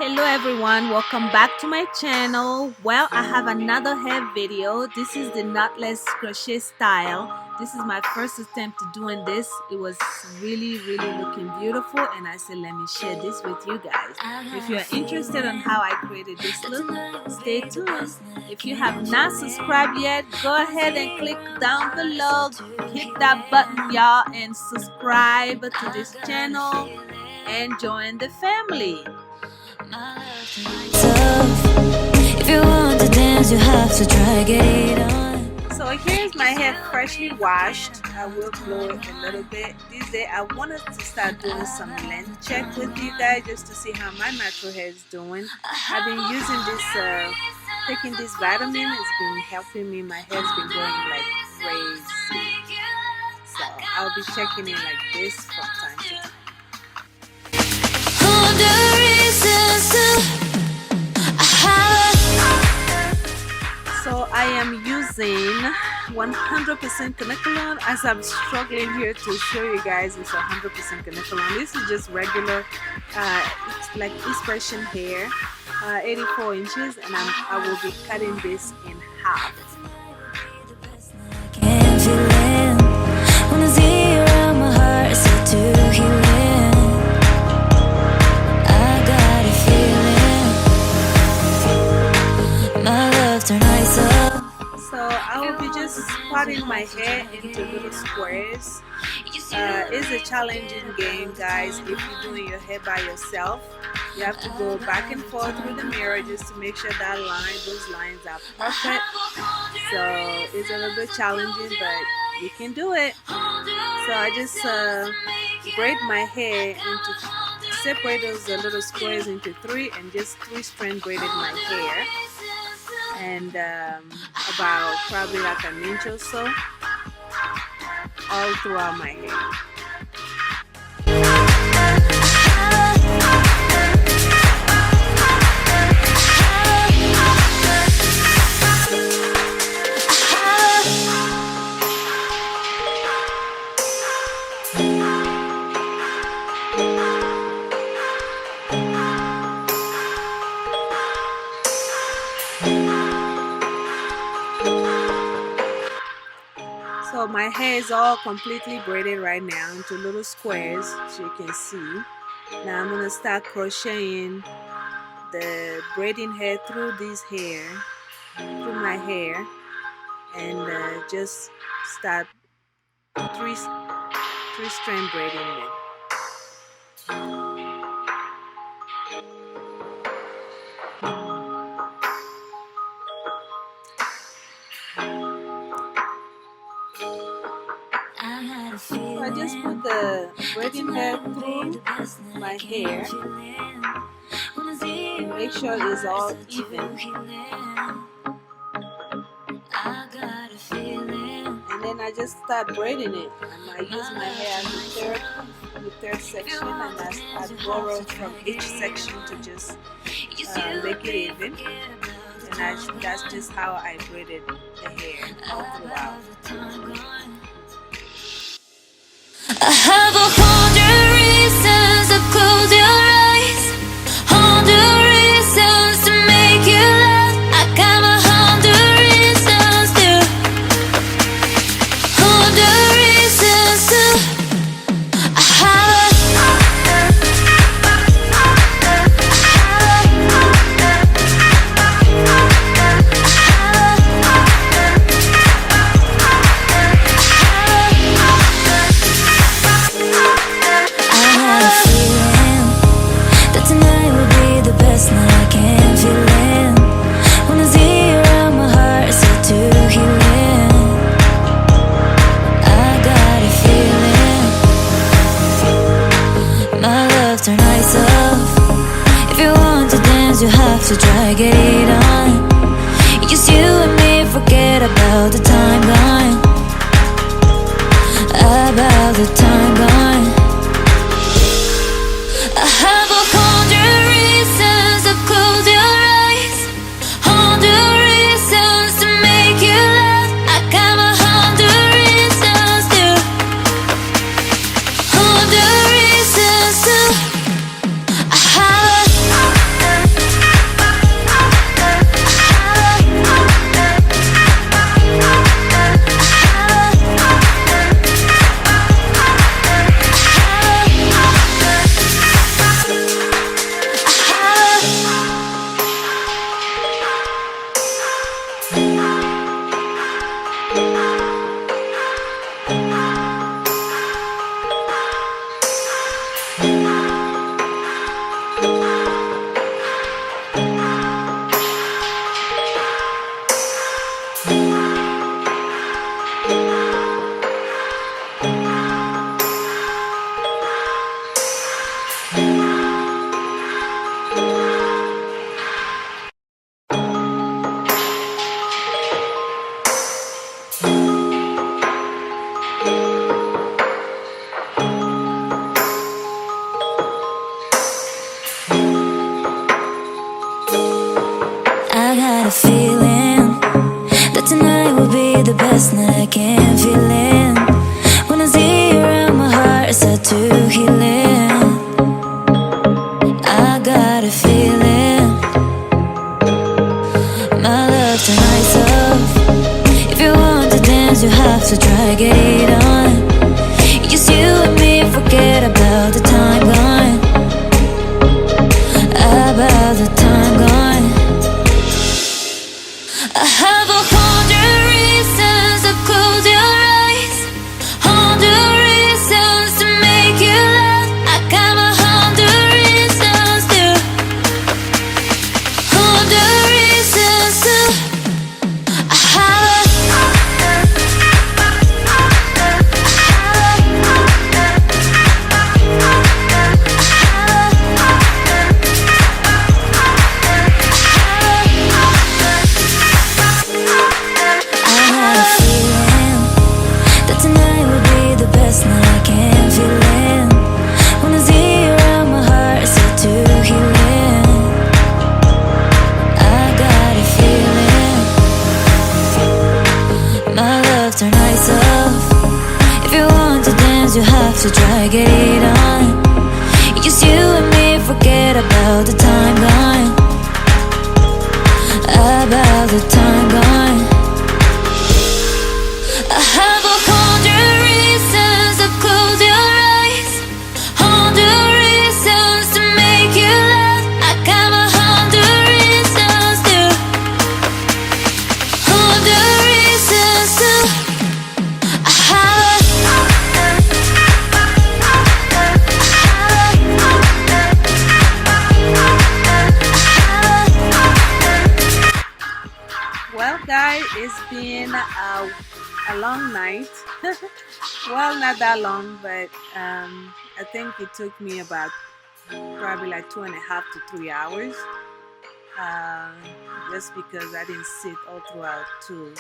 Hello everyone, welcome back to my channel. Well, I have another hair video. This is the knotless crochet style. This is my first attempt to doing this. It was really looking beautiful, and I said let me share this with you guys. If you're interested on how I created this look, stay tuned. If you have not subscribed yet, go ahead and click down below, hit that button y'all, and subscribe to this channel and join the family. If you want to dance, you have to try get it on. So here's my hair freshly washed. I will blow it a little bit. This day I wanted to start doing some length check with you guys just to see how my natural hair is doing. I've been using this, taking this vitamin. It's been helping me. My hair's been growing like crazy. So I'll be checking in like this from time to time. So I am using 100% canocolon, as I'm struggling here to show you guys. It's 100% canocolon. This is just regular, it's like expression hair, 84 inches, and I will be cutting this in half. So I will be just parting my hair into little squares. It's a challenging game, guys. If you're doing your hair by yourself, you have to go back and forth with the mirror just to make sure that those lines are perfect. So it's a little bit challenging, but you can do it. So I just braid my hair into, separate those little squares into three, and just 3-strand braided my hair. And about probably like an inch or so all throughout my hair. So my hair is all completely braided right now into little squares, as you can see. Now I'm going to start crocheting the braiding hair through my hair, and just start 3-strand braiding it. So I just put the braiding hair through my hair and make sure it's all even. And then I just start braiding it. And I use my hair as the third section, and I borrow from each section to just make it even. And that's just how I braided the hair all throughout. I have 100 reasons to close your eyes, 100 reasons to make you laugh. I got 100 reasons to, 100 reasons to. You have to try get it on. Just you and me, forget about the time gone. About the time gone. I have 100 reasons to close your eyes, 100 reasons to make you laugh. I got 100 reasons to, 100 reasons to. I have a feeling that tonight will be the best night I can feel it. When I see you around, my heart is set to healing. I got a feeling, my love tonight's off. If you want to dance, you have to try, get it on. Just you and me, forget about the time gone. About the time gone. I have 100 reasons to close your eyes, 100 reasons to make you laugh. I got 100 reasons to, 100 reasons to. I have tonight will be the best night I can feel it. When I see you around, my heart is set to healing. I got a feeling, my love tonight's off. If you want to dance, you have to try, get it on. Just you and me, forget about the time gone. About the time gone. I have 100 reasons to close your eyes, 100 reasons to make you laugh. I got 100 reasons to, 100 reasons to. I have Well, guys, it's been a long night. Well, not that long, but I think it took me about probably like 2.5 to 3 hours, just because I didn't sit all throughout too.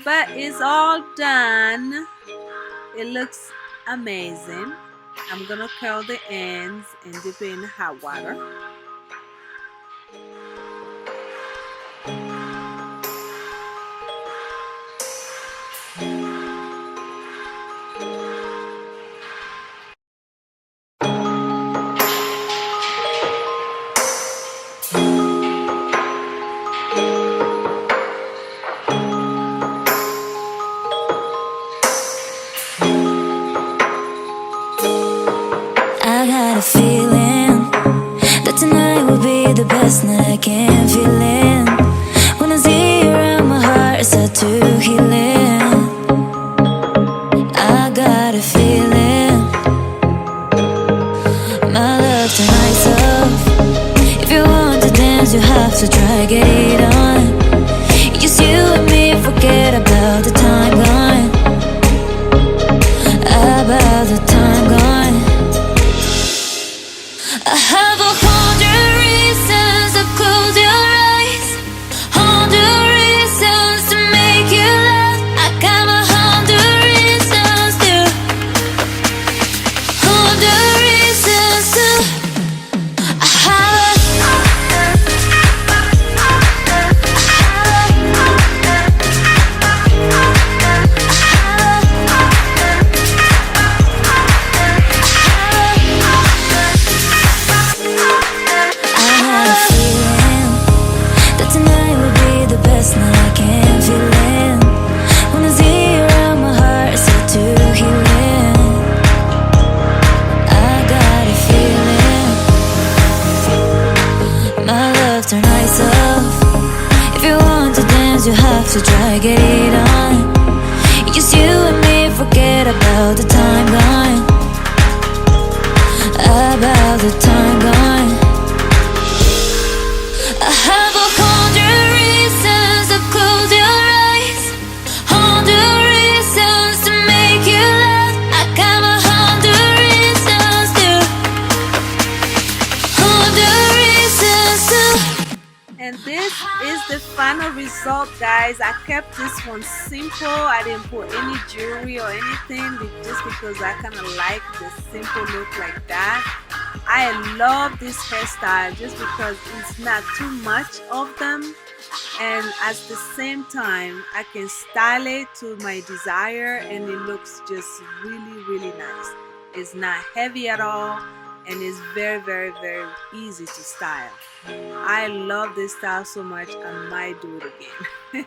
But it's all done. It looks amazing. I'm gonna curl the ends and dip it in hot water. I got a feeling that tonight will be the best night I can feel it. When I see you around, my heart is set to healing. I got a feeling, my love tonight's off. If you want to dance, you have to try, get it on. Just you and me, forget about the time gone. About the time gone. I have 100 reasons to close your eyes, 100 reasons to make you laugh. I got 100 reasons to, 100 reasons to. I have tonight's off. If you want to dance, you have to try, get it on. Just you and me, forget about the time gone. About the time gone. I have 100 reasons to close your eyes, 100 reasons to make you laugh. I got 100 reasons to, 100 reasons to. And this is the final result, guys. I kept this one simple. I didn't put any jewelry or anything just because I kind of like the simple look like that. I love this hairstyle just because it's not too much of them. and at the same time I can style it to my desire, and it looks just really nice. It's not heavy at all, and it's very easy to style. I love this style so much, I might do it again.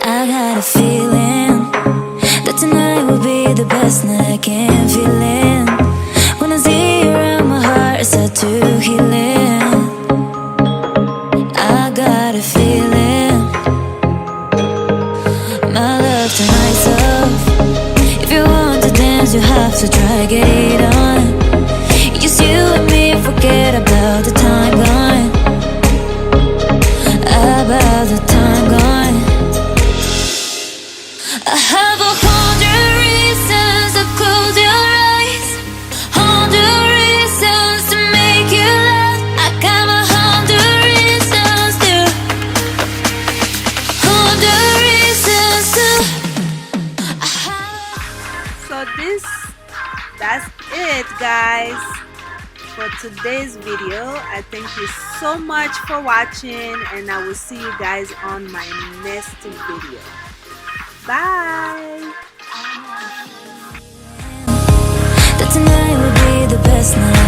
I got a feeling that tonight will be the best night I can feel it. When I see you around, my heart is set to healing. I got a feeling my love tonight's off. If you want to dance, you have to try, get it on. Just you and me, forget about the time gone. About the time gone. I have 100 reasons to close your eyes, 100 reasons to make you laugh. I got 100 reasons to, 100 reasons to. So that's it, guys, for today's video. I thank you so much for watching, and I will see you guys on my next video. Bye. That tonight will be the best night